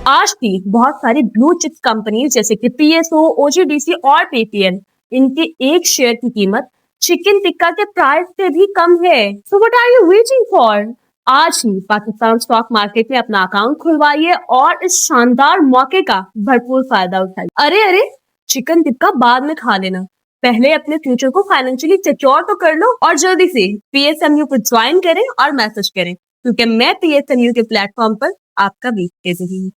आज भी बहुत सारी ब्लू चिप्स कंपनी जैसे कि पीएसओ, ओजीडीसी और पीपीएल, इनके एक शेयर की कीमत चिकन टिक्का के प्राइस से भी कम है। So what are you waiting for? आज ही पाकिस्तान स्टॉक मार्केट में अपना अकाउंट खुलवाइए और इस शानदार मौके का भरपूर फायदा उठाइए। अरे अरे, चिकन टिक्का बाद में खा लेना, पहले अपने फ्यूचर को फाइनेंशियली सिक्योर तो कर लो और जल्दी से पीएसएमयू को ज्वाइन करें और मैसेज करें, क्योंकि मैं पीएसएमयू के प्लेटफॉर्म पर आपका वेट कर रही हूँ।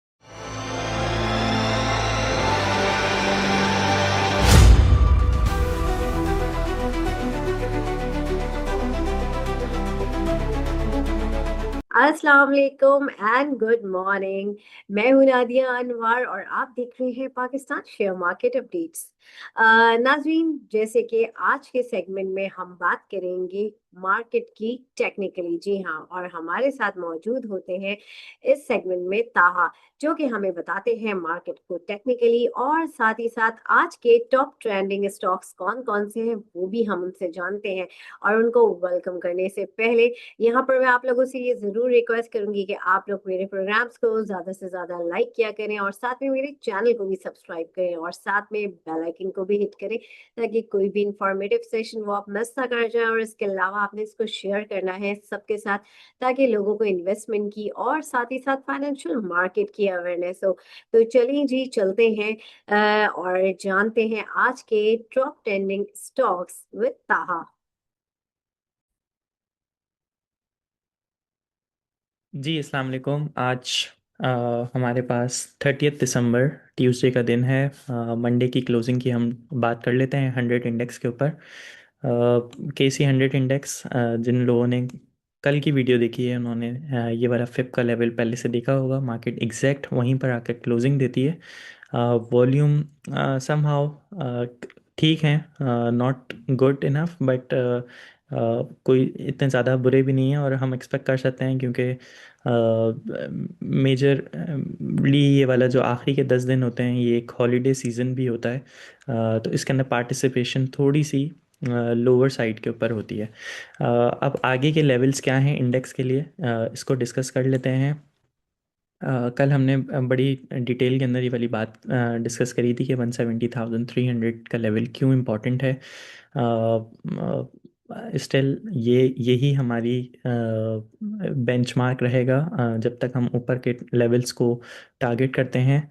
अस्सलाम वालेकुम एंड गुड मॉर्निंग। मैं हूं नादिया अनवर और आप देख रहे हैं पाकिस्तान शेयर मार्केट अपडेट्स। नाजरीन, जैसे कि आज के सेगमेंट में हम बात करेंगे मार्केट की टेक्निकली। जी हाँ, और हमारे साथ मौजूद होते हैं इस सेगमेंट में ताहा, जो कि हमें बताते हैं मार्केट को टेक्निकली, और साथ ही साथ आज के टॉप ट्रेंडिंग स्टॉक्स कौन कौन से हैं वो भी हम उनसे जानते हैं। और उनको वेलकम करने से पहले यहाँ पर मैं आप लोगों से ये जरूर रिक्वेस्ट करूंगी कि आप लोग मेरे प्रोग्राम्स को ज्यादा से ज्यादा लाइक किया करें और साथ में मेरे चैनल को भी सब्सक्राइब करें और साथ में बेल आइकन को भी हिट करें, ताकि कोई भी इंफॉर्मेटिव सेशन वो आप मिस ना कर जाए। और इसके अलावा आपने इसको शेयर करना है सबके साथ, ताकि लोगों को इन्वेस्टमेंट की और साथ ही साथ फाइनेंशियल मार्केट की अवेयरनेस हो। तो चलिए जी, चलते हैं और जानते हैं आज के टॉप ट्रेंडिंग स्टॉक्स विद ताहा। जी अस्सलाम वालेकुम। आज हमारे पास 30 दिसंबर ट्यूसडे का दिन है। मंडे की क्लोजिंग की हम बात कर लेते हैं 100 इंडेक्स के ऊपर। KC 100 इंडेक्स, जिन लोगों ने कल की वीडियो देखी है उन्होंने ये वाला फिप का लेवल पहले से देखा होगा। मार्केट एग्जैक्ट वहीं पर आकर क्लोजिंग देती है। वॉल्यूम समहाउ ठीक है, नॉट गुड इनफ, बट कोई इतने ज़्यादा बुरे भी नहीं है और हम एक्सपेक्ट कर सकते हैं, क्योंकि मेजरली ये वाला जो आखिरी के 10 दिन होते हैं ये एक हॉलीडे सीज़न भी होता है। तो इसके अंदर पार्टिसिपेशन थोड़ी सी लोअर साइड के ऊपर होती है। अब आगे के लेवल्स क्या हैं इंडेक्स के लिए, इसको डिस्कस कर लेते हैं। कल हमने बड़ी डिटेल के अंदर ये वाली बात डिस्कस करी थी कि 170,300 का लेवल क्यों इम्पोर्टेंट है। स्टिल यही हमारी बेंचमार्क रहेगा जब तक हम ऊपर के लेवल्स को टारगेट करते हैं।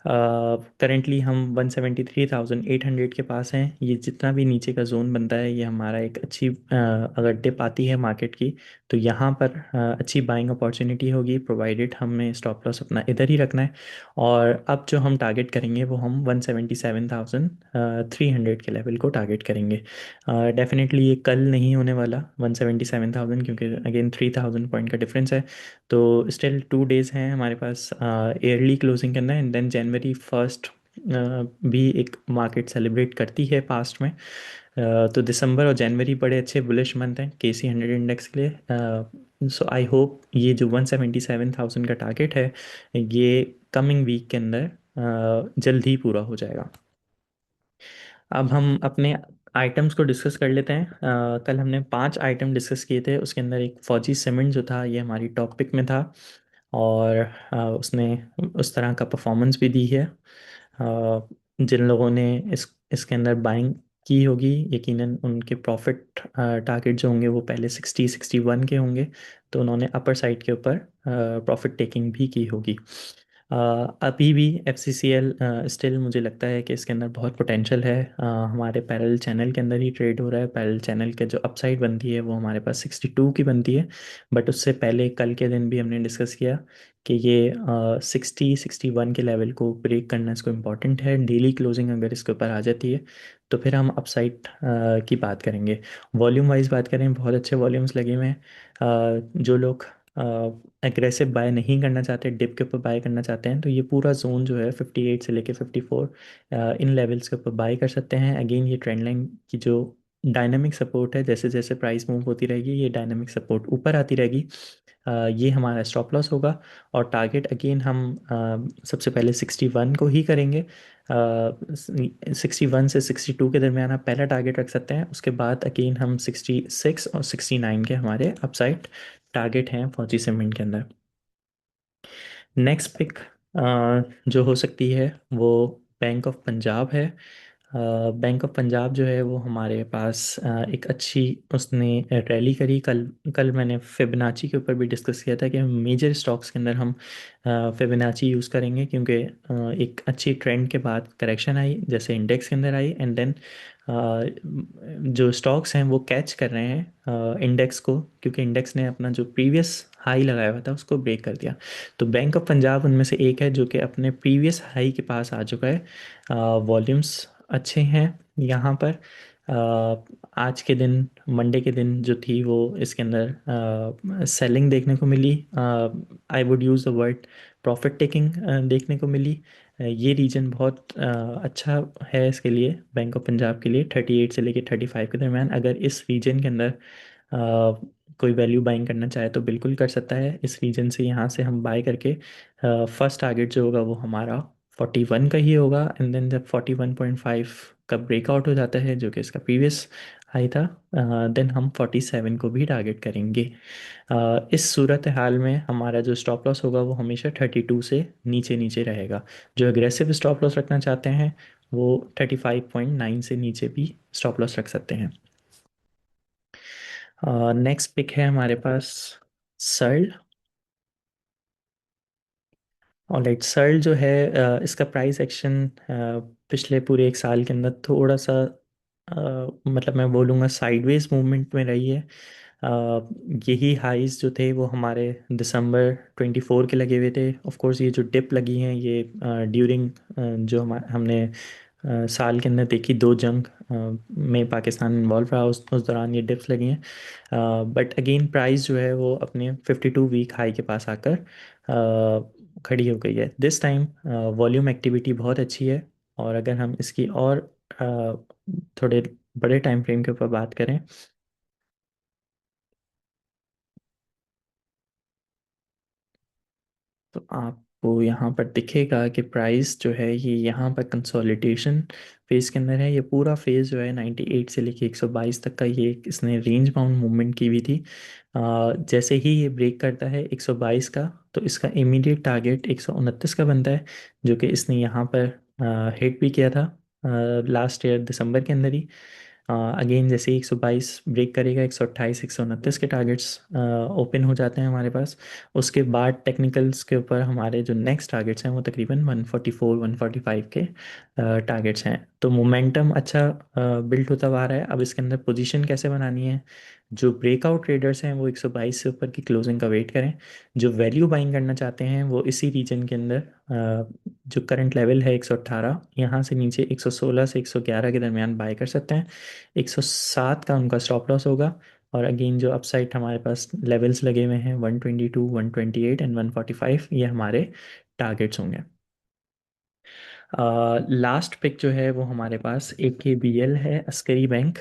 करेंटली हम 173,800 के पास हैं। ये जितना भी नीचे का जोन बनता है ये हमारा एक अच्छी अगर डिप आती है मार्केट की तो यहाँ पर अच्छी बाइंग अपॉर्चुनिटी होगी, प्रोवाइडेड हमें स्टॉप लॉस अपना इधर ही रखना है। और अब जो हम टारगेट करेंगे वो हम 177,300 के लेवल को टारगेट करेंगे। डेफिनेटली ये कल नहीं होने वाला 177,000, क्योंकि अगेन 3,000 पॉइंट का डिफरेंस है। तो स्टिल 2 डेज़ हैं हमारे पास ईयरली क्लोजिंग करना है, एंड देन जनवरी 1 भी एक मार्केट सेलिब्रेट करती है पास्ट में। तो दिसंबर और जनवरी बड़े अच्छे बुलिश मंथ हैं KC 100 इंडेक्स के लिए। सो आई होप ये जो 177,000 का टारगेट है ये कमिंग वीक के अंदर जल्द ही पूरा हो जाएगा। अब हम अपने आइटम्स को डिस्कस कर लेते हैं। कल हमने 5 आइटम डिस्कस किए थे, उसके अंदर एक फौजी सीमेंट जो था ये हमारी टॉपिक में था और उसने उस तरह का परफॉर्मेंस भी दी है। जिन लोगों ने इसके अंदर बाइंग की होगी यकीनन उनके प्रॉफिट टारगेट जो होंगे वो पहले 60-61 के होंगे, तो उन्होंने अपर साइड के ऊपर प्रॉफिट टेकिंग भी की होगी। अभी भी FCCL स्टिल मुझे लगता है कि इसके अंदर बहुत पोटेंशियल है। हमारे पैरेलल चैनल के अंदर ही ट्रेड हो रहा है। पैरेलल चैनल के जो अपसाइड बनती है वो हमारे पास 62 की बनती है, बट उससे पहले कल के दिन भी हमने डिस्कस किया कि ये 60-61 के लेवल को ब्रेक करना इसको इम्पॉर्टेंट है। डेली क्लोजिंग अगर इसके ऊपर आ जाती है तो फिर हम अपसाइड की बात करेंगे। वॉल्यूम वाइज बात करें, बहुत अच्छे वॉल्यूम्स लगे हुए हैं। जो लोग एग्रेसिव बाय नहीं करना चाहते, डिप के ऊपर बाय करना चाहते हैं, तो ये पूरा जोन जो है 58 से लेके 54 इन लेवल्स के ऊपर बाय कर सकते हैं। अगेन ये ट्रेंड लाइन की जो डायनामिक सपोर्ट है, जैसे जैसे प्राइस मूव होती रहेगी ये डायनामिक सपोर्ट ऊपर आती रहेगी। ये हमारा स्टॉप लॉस होगा और टारगेट अगेन हम सबसे पहले 61 को ही करेंगे। 61 से 62 के दरमियान आप पहला टारगेट रख सकते हैं, उसके बाद अगेन हम 66 और 69 के हमारे अपसाइड टारगेट हैं फौजी सीमेंट के अंदर। नेक्स्ट पिक जो हो सकती है वो बैंक ऑफ पंजाब है। बैंक ऑफ पंजाब जो है वो हमारे पास एक अच्छी उसने रैली करी कल। कल मैंने फिबोनाची के ऊपर भी डिस्कस किया था कि मेजर स्टॉक्स के अंदर हम फिबोनाची यूज़ करेंगे, क्योंकि एक अच्छी ट्रेंड के बाद करेक्शन आई जैसे इंडेक्स के अंदर आई, एंड देन जो स्टॉक्स हैं वो कैच कर रहे हैं इंडेक्स को, क्योंकि इंडेक्स ने अपना जो प्रीवियस हाई लगाया हुआ था उसको ब्रेक कर दिया। तो बैंक ऑफ पंजाब उनमें से एक है जो कि अपने प्रीवियस हाई के पास आ चुका है। वॉल्यूम्स अच्छे हैं यहाँ पर। आज के दिन, मंडे के दिन जो थी वो इसके अंदर सेलिंग देखने को मिली। I would use the word profit taking देखने को मिली। ये रीजन बहुत अच्छा है इसके लिए, बैंक ऑफ पंजाब के लिए 38 से लेके 35 के दरम्यान। अगर इस रीजन के अंदर कोई वैल्यू बाइंग करना चाहे तो बिल्कुल कर सकता है। इस रीजन से यहाँ से हम बाय करके फर्स्ट टारगेट जो होगा वो हमारा 41 का ही होगा, एंड देन जब 41.5 का ब्रेकआउट हो जाता है जो कि इसका प्रीवियस हाई था, देन हम 47 को भी टारगेट करेंगे। इस सूरत हाल में हमारा जो स्टॉप लॉस होगा वो हमेशा 32 से नीचे नीचे रहेगा। जो एग्रेसिव स्टॉप लॉस रखना चाहते हैं वो 35.9 से नीचे भी स्टॉप लॉस रख सकते हैं। नेक्स्ट पिक है हमारे पास सर्ल। ऑलराइट, सर्ल जो है इसका प्राइस एक्शन पिछले पूरे एक साल के अंदर थोड़ा सा मतलब मैं बोलूँगा साइडवेज मूवमेंट में रही है। यही हाइज जो थे वो हमारे दिसंबर 24 के लगे हुए थे। ऑफ कोर्स ये जो डिप लगी हैं ये ड्यूरिंग जो हमने साल के अंदर देखी दो जंग में पाकिस्तान इन्वॉल्व रहा, उस दौरान ये डिप्स लगी हैं। बट अगेन प्राइस जो है वो अपने 52 वीक हाई के पास आकर खड़ी हो गई है। दिस टाइम वॉल्यूम एक्टिविटी बहुत अच्छी है, और अगर हम इसकी और थोड़े बड़े टाइम फ्रेम के ऊपर बात करें तो आपको यहाँ पर दिखेगा कि प्राइस जो है ये यहाँ पर कंसोलिडेशन फेज के अंदर है। ये पूरा फेज जो है 98 से लेके 122 तक का ये इसने रेंज बाउंड मूवमेंट की हुई थी। जैसे ही ये ब्रेक करता है 122 का, तो इसका इमीडिएट टारगेट 129 का बनता है, जो कि इसने यहाँ पर हिट भी किया था लास्ट ईयर दिसंबर के अंदर ही। अगेन जैसे ही 122 ब्रेक करेगा 128 129 के टारगेट्स ओपन हो जाते हैं हमारे पास। उसके बाद टेक्निकल्स के ऊपर हमारे जो नेक्स्ट टारगेट्स हैं वो तकरीबन 144 145 के टारगेट्स हैं। तो मोमेंटम अच्छा बिल्ड होता हुआ आ रहा है। अब इसके अंदर पोजीशन कैसे बनानी है, जो ब्रेकआउट ट्रेडर्स हैं वो 122 से ऊपर की क्लोजिंग का वेट करें। जो वैल्यू बाइंग करना चाहते हैं वो इसी रीजन के अंदर जो करंट लेवल है 118, यहाँ से नीचे 116 से 111 के दरमियान बाय कर सकते हैं। 107 का उनका स्टॉप लॉस होगा। और अगेन जो अपसाइड हमारे पास लेवल्स लगे हुए हैं 122 128 एंड 145, ये हमारे टारगेट्स होंगे। लास्ट पिक जो है वो हमारे पास AKBL है, अस्करी बैंक।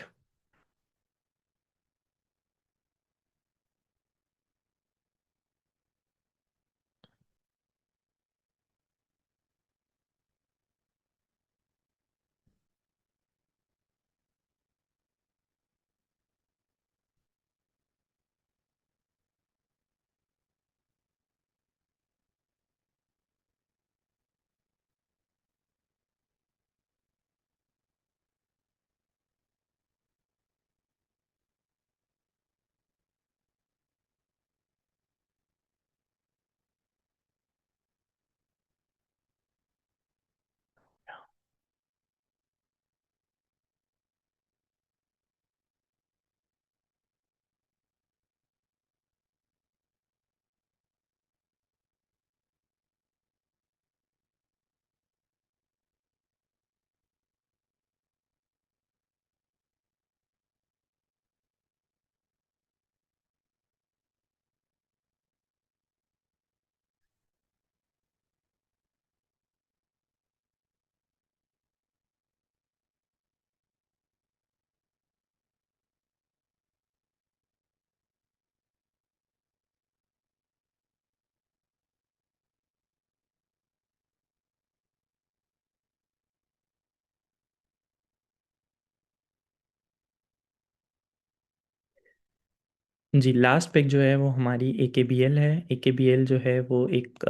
जी, लास्ट पिक जो है वो हमारी AKBL है। AKBL जो है वो एक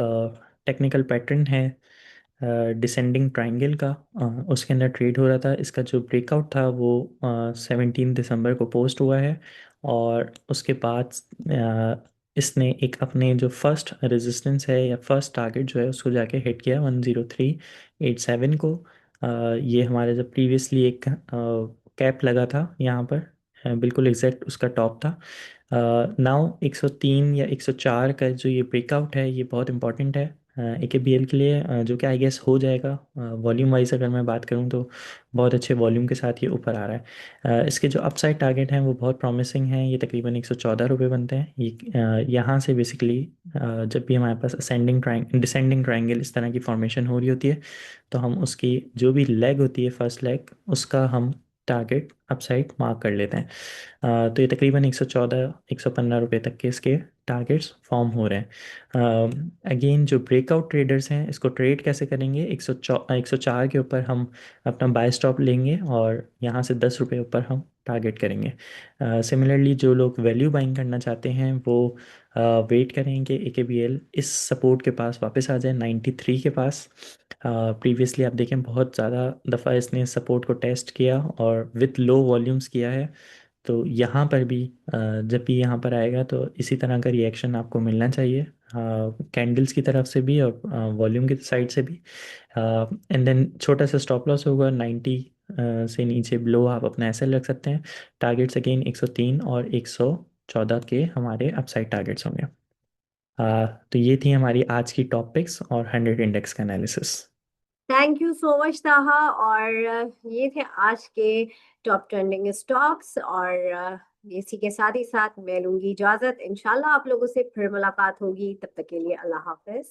टेक्निकल पैटर्न है डिसेंडिंग ट्रायंगल का, उसके अंदर ट्रेड हो रहा था। इसका जो ब्रेकआउट था वो 17 दिसंबर को पोस्ट हुआ है, और उसके बाद इसने एक अपने जो फर्स्ट रेजिस्टेंस है या फर्स्ट टारगेट जो है उसको जाके हिट किया 10387 को। ये हमारे जो प्रीवियसली एक कैप लगा था यहाँ पर, बिल्कुल एग्जैक्ट उसका टॉप था। नाउ 103 या 104 का जो ये ब्रेकआउट है ये बहुत इंपॉर्टेंट है AKBL के लिए, जो कि आई गेस हो जाएगा। वॉल्यूम वाइज अगर मैं बात करूँ तो बहुत अच्छे वॉल्यूम के साथ ये ऊपर आ रहा है। इसके जो अपसाइड टारगेट हैं वो बहुत प्रॉमिसिंग हैं, ये तकरीबन 114 रुपये बनते हैं। ये यहाँ से बेसिकली जब भी हमारे पास डिसेंडिंग ट्रायंगल इस तरह की फॉर्मेशन हो रही होती है, तो हम उसकी जो भी लेग होती है फर्स्ट लेग उसका हम टारगेट अपसाइड मार्क कर लेते हैं। तो ये तकरीबन 114 115 रुपये तक के इसके टारगेट्स फॉर्म हो रहे हैं। अगेन जो ब्रेकआउट ट्रेडर्स हैं इसको ट्रेड कैसे करेंगे, 104 के ऊपर हम अपना बाय स्टॉप लेंगे और यहाँ से 10 रुपये ऊपर हम टारगेट करेंगे। सिमिलरली जो लोग वैल्यू बाइंग करना चाहते हैं वो वेट करें कि AKBL इस सपोर्ट के पास वापस आ जाए 93 के पास। प्रीवियसली आप देखें बहुत ज़्यादा दफ़ा इसने सपोर्ट को टेस्ट किया और विथ लो वॉल्यूम्स किया है, तो यहाँ पर भी जब भी यहाँ पर आएगा तो इसी तरह का रिएक्शन आपको मिलना चाहिए, कैंडल्स की तरफ से भी और वॉल्यूम की साइड से भी। एंड देन छोटा सा स्टॉप लॉस होगा 90 से नीचे बिलो आप अपना एसएल रख सकते हैं। टारगेट्स अगेन 103 और 114 के हमारे अपसाइड टारगेट्स होंगे। तो ये थी हमारी आज की टॉपिक्स और 100 इंडेक्स का analysis. Thank you so much ताहा। और ये थे आज के टॉप ट्रेंडिंग स्टॉक्स। और इसी के साथ ही साथ मैं लूंगी इजाजत। इंशाल्लाह आप लोगों से फिर मुलाकात होगी, तब तक के लिए अल्लाह हाफिज।